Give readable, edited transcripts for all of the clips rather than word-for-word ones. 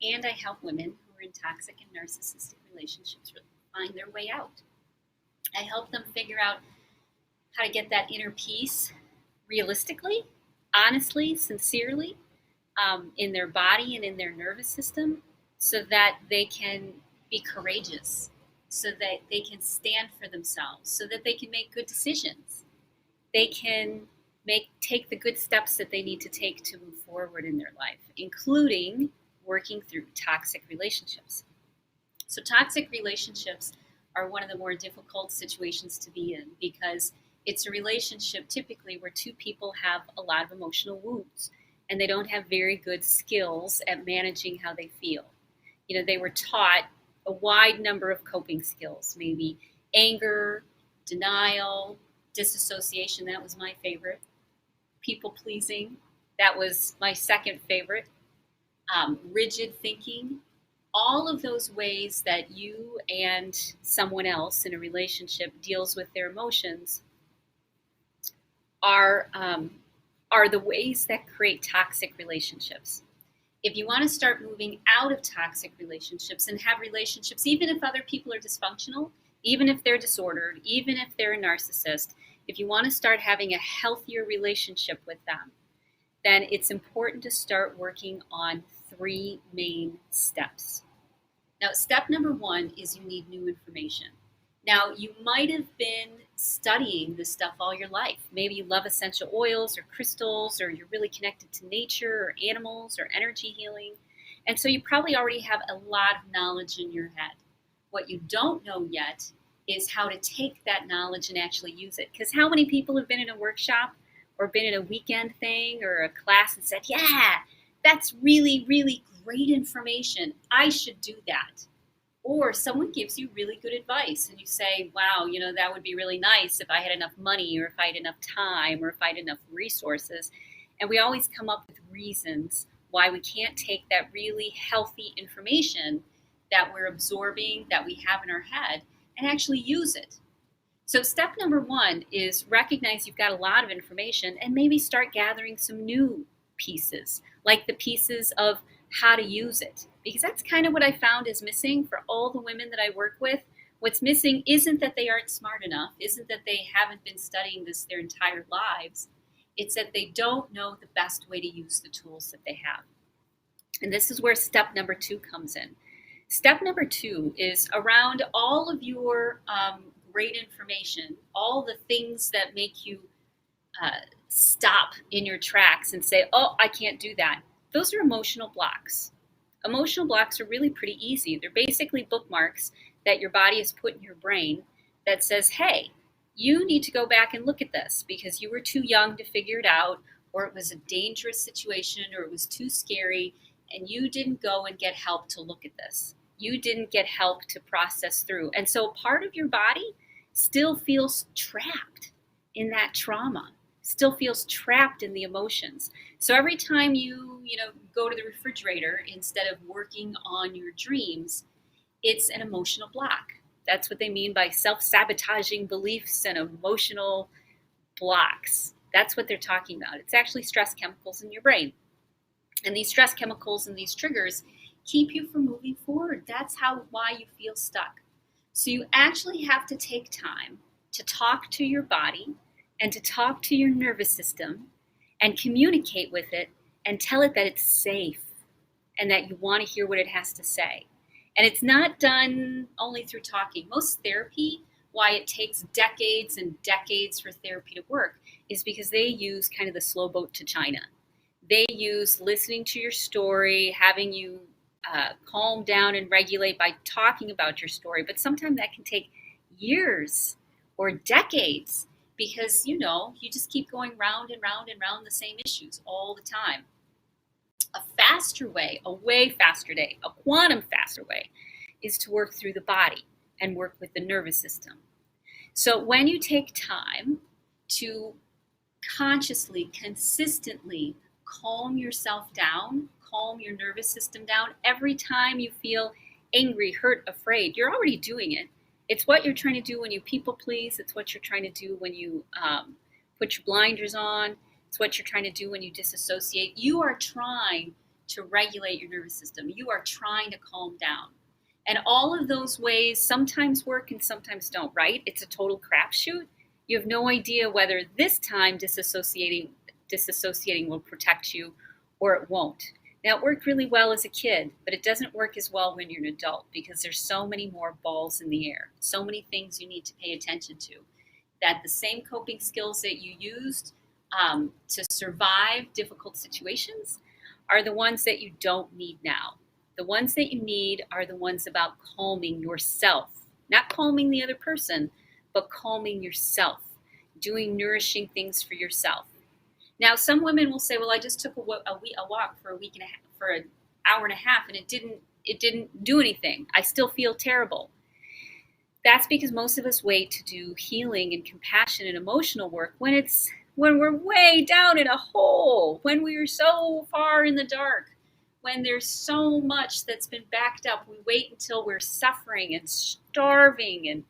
and I help women who are in toxic and narcissistic relationships find their way out. I help them figure out how to get that inner peace realistically, honestly, sincerely, in their body and in their nervous system, so that they can be courageous, so that they can stand for themselves, so that they can make good decisions. They can take the good steps that they need to take to move forward in their life, including working through toxic relationships. So toxic relationships are one of the more difficult situations to be in, because it's a relationship typically where two people have a lot of emotional wounds and they don't have very good skills at managing how they feel. They were taught a wide number of coping skills, maybe anger, denial, disassociation, that was my favorite. People pleasing, that was my second favorite. Rigid thinking, all of those ways that you and someone else in a relationship deals with their emotions are the ways that create toxic relationships. If you want to start moving out of toxic relationships and have relationships, even if other people are dysfunctional, even if they're disordered, even if they're a narcissist, if you want to start having a healthier relationship with them, then it's important to start working on 3 main steps. Now, step number 1 is you need new information. Now, you might have been studying this stuff all your life. Maybe you love essential oils or crystals, or you're really connected to nature or animals or energy healing. And so you probably already have a lot of knowledge in your head. What you don't know yet is how to take that knowledge and actually use it. Because how many people have been in a workshop or been in a weekend thing or a class and said, yeah, that's really, really great information. I should do that. Or someone gives you really good advice and you say, wow, that would be really nice if I had enough money, or if I had enough time, or if I had enough resources. And we always come up with reasons why we can't take that really healthy information that we're absorbing, that we have in our head, and actually use it. So step number 1 is recognize you've got a lot of information and maybe start gathering some new pieces, like the pieces of how to use it. Because that's kind of what I found is missing for all the women that I work with. What's missing isn't that they aren't smart enough, isn't that they haven't been studying this their entire lives. It's that they don't know the best way to use the tools that they have. And this is where step number 2 comes in. Step number 2 is around all of your great information, all the things that make you stop in your tracks and say, oh, I can't do that. Those are emotional blocks. Emotional blocks are really pretty easy. They're basically bookmarks that your body has put in your brain that says, hey, you need to go back and look at this because you were too young to figure it out, or it was a dangerous situation, or it was too scary, and you didn't go and get help to look at this. You didn't get help to process through. And so part of your body still feels trapped in that trauma, still feels trapped in the emotions. So every time you go to the refrigerator instead of working on your dreams, it's an emotional block. That's what they mean by self-sabotaging beliefs and emotional blocks. That's what they're talking about. It's actually stress chemicals in your brain. And these stress chemicals and these triggers keep you from moving forward. That's why you feel stuck. So you actually have to take time to talk to your body and to talk to your nervous system and communicate with it and tell it that it's safe and that you want to hear what it has to say. And it's not done only through talking. Most therapy, why it takes decades and decades for therapy to work, is because they use kind of the slow boat to China. They use listening to your story, having you calm down and regulate by talking about your story. But sometimes that can take years or decades because, you just keep going round and round and round the same issues all the time. A faster way, a way faster way, a quantum faster way is to work through the body and work with the nervous system. So when you take time to consciously, consistently calm yourself down, calm your nervous system down, every time you feel angry, hurt, afraid, you're already doing it. It's what you're trying to do when you people please. It's what you're trying to do when you put your blinders on. It's what you're trying to do when you disassociate. You are trying to regulate your nervous system. You are trying to calm down. And all of those ways sometimes work and sometimes don't, right? It's a total crapshoot. You have no idea whether this time disassociating will protect you or it won't. Now, it worked really well as a kid, but it doesn't work as well when you're an adult because there's so many more balls in the air, so many things you need to pay attention to, that the same coping skills that you used to survive difficult situations are the ones that you don't need now. The ones that you need are the ones about calming yourself, not calming the other person, but calming yourself, doing nourishing things for yourself. Now, some women will say, well, I just took a walk for an hour and a half, and it didn't do anything. I still feel terrible. That's because most of us wait to do healing and compassion and emotional work when we're way down in a hole, when we are so far in the dark, when there's so much that's been backed up. We wait until we're suffering and starving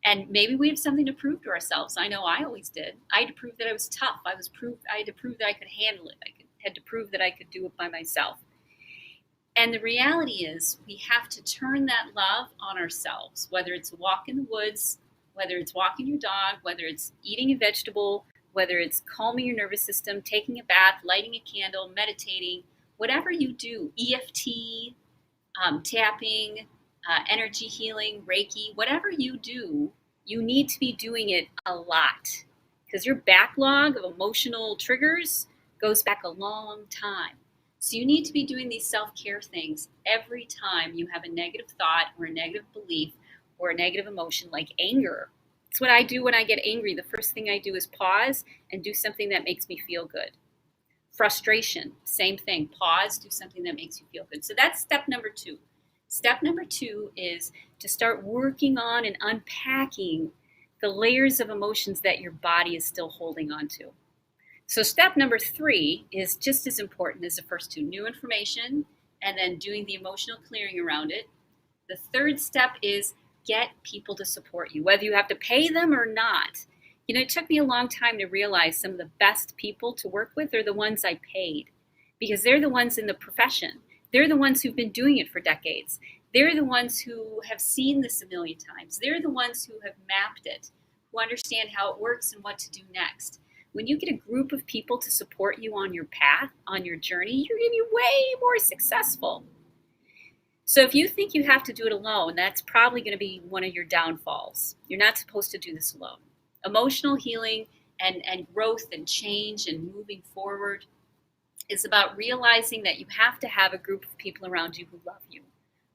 and maybe we have something to prove to ourselves. I know I always did. I had to prove that I was tough. I had to prove that I could handle it. I had to prove that I could do it by myself. And the reality is we have to turn that love on ourselves, whether it's a walk in the woods, whether it's walking your dog, whether it's eating a vegetable, whether it's calming your nervous system, taking a bath, lighting a candle, meditating, whatever you do, EFT, tapping, energy healing, Reiki, whatever you do, you need to be doing it a lot because your backlog of emotional triggers goes back a long time. So you need to be doing these self-care things every time you have a negative thought or a negative belief or a negative emotion like anger. It's what I do when I get angry. The first thing I do is pause and do something that makes me feel good. Frustration, same thing. Pause, do something that makes you feel good. So that's step number 2. Step number 2 is to start working on and unpacking the layers of emotions that your body is still holding on to. So step number 3 is just as important as the first 2, new information and then doing the emotional clearing around it. The third step is get people to support you, whether you have to pay them or not. You know, it took me a long time to realize some of the best people to work with are the ones I paid because they're the ones in the profession. They're the ones who've been doing it for decades. They're the ones who have seen this a million times. They're the ones who have mapped it, who understand how it works and what to do next. When you get a group of people to support you on your path, on your journey, you're going to be way more successful. So if you think you have to do it alone, that's probably going to be one of your downfalls. You're not supposed to do this alone. Emotional healing and growth and change and moving forward is about realizing that you have to have a group of people around you who love you,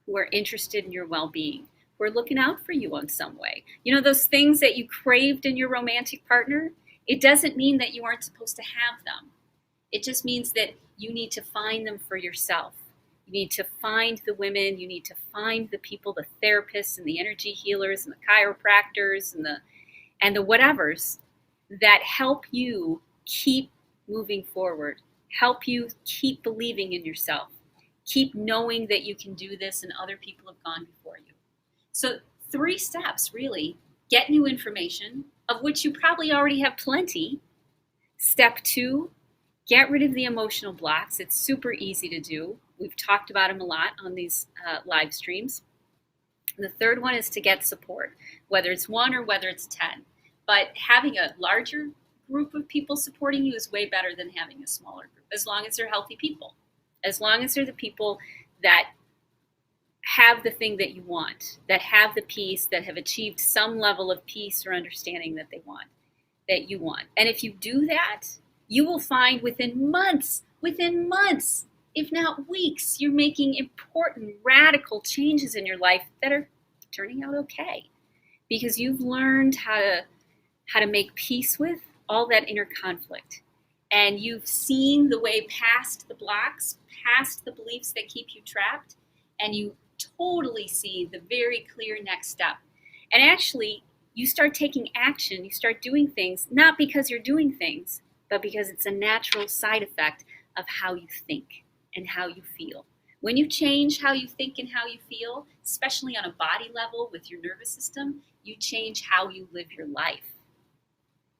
who are interested in your well-being, who are looking out for you in some way. You know, those things that you craved in your romantic partner, it doesn't mean that you aren't supposed to have them. It just means that you need to find them for yourself. You need to find the women, you need to find the people, the therapists and the energy healers and the chiropractors and the whatevers that help you keep moving forward. Help you keep believing in yourself. Keep knowing that you can do this and other people have gone before you. So 3 steps, really. Get new information, of which you probably already have plenty. Step 2, get rid of the emotional blocks. It's super easy to do. We've talked about them a lot on these live streams. And the third one is to get support, whether it's 1 or whether it's 10. But having a larger group of people supporting you is way better than having a smaller group, as long as they're healthy people, as long as they're the people that have the thing that you want, that have the peace, that have achieved some level of peace or understanding that they want, that you want. And if you do that, you will find within months, if not weeks, you're making important, radical changes in your life that are turning out okay. Because you've learned how to make peace with all that inner conflict. And you've seen the way past the blocks, past the beliefs that keep you trapped, and you totally see the very clear next step. And actually, you start taking action, you start doing things, not because you're doing things, but because it's a natural side effect of how you think and how you feel. When you change how you think and how you feel, especially on a body level with your nervous system, you change how you live your life.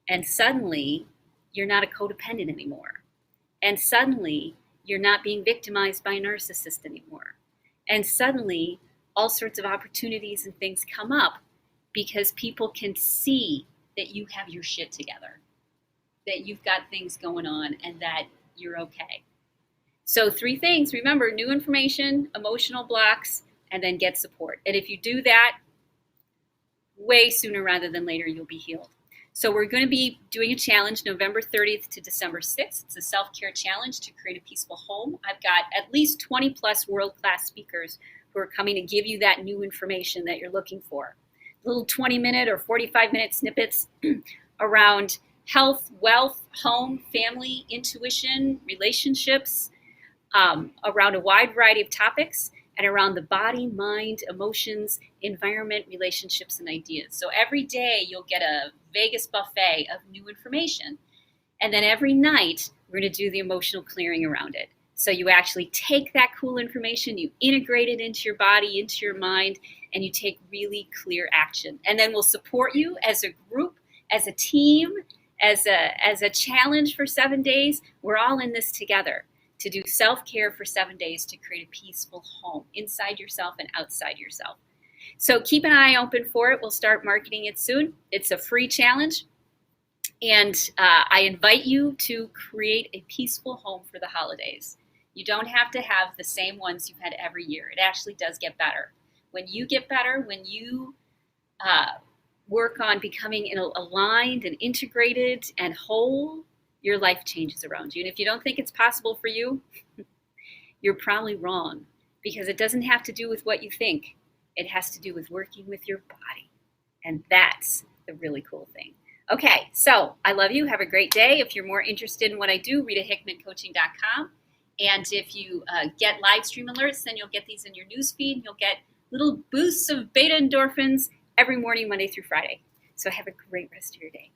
And suddenly, you're not a codependent anymore. And suddenly, You're not being victimized by a narcissist anymore. And suddenly, all sorts of opportunities and things come up because people can see that you have your shit together, that you've got things going on, and that you're okay. So 3 things. Remember, new information, emotional blocks, and then get support. And if you do that, way sooner rather than later, you'll be healed. So we're going to be doing a challenge November 30th to December 6th. It's a self-care challenge to create a peaceful home. I've got at least 20 plus world-class speakers who are coming to give you that new information that you're looking for. Little 20-minute or 45-minute snippets around health, wealth, home, family, intuition, relationships, around a wide variety of topics, and around the body, mind, emotions, environment, relationships, and ideas. So every day you'll get a Vegas buffet of new information. And then every night we're going to do the emotional clearing around it. So you actually take that cool information, you integrate it into your body, into your mind, and you take really clear action. And then we'll support you as a group, as a team, as a challenge for 7 days. We're all in this together to do self-care for 7 days to create a peaceful home inside yourself and outside yourself. So keep an eye open for it. We'll start marketing it soon. It's a free challenge. And I invite you to create a peaceful home for the holidays. You don't have to have the same ones you've had every year. It actually does get better. When you get better, when you work on becoming aligned and integrated and whole, your life changes around you. And if you don't think it's possible for you, you're probably wrong, because it doesn't have to do with what you think. It has to do with working with your body. And that's the really cool thing. Okay, so I love you. Have a great day. If you're more interested in what I do, ritahickmancoaching.com. And if you get live stream alerts, then you'll get these in your newsfeed. You'll get little boosts of beta endorphins every morning, Monday through Friday. So have a great rest of your day.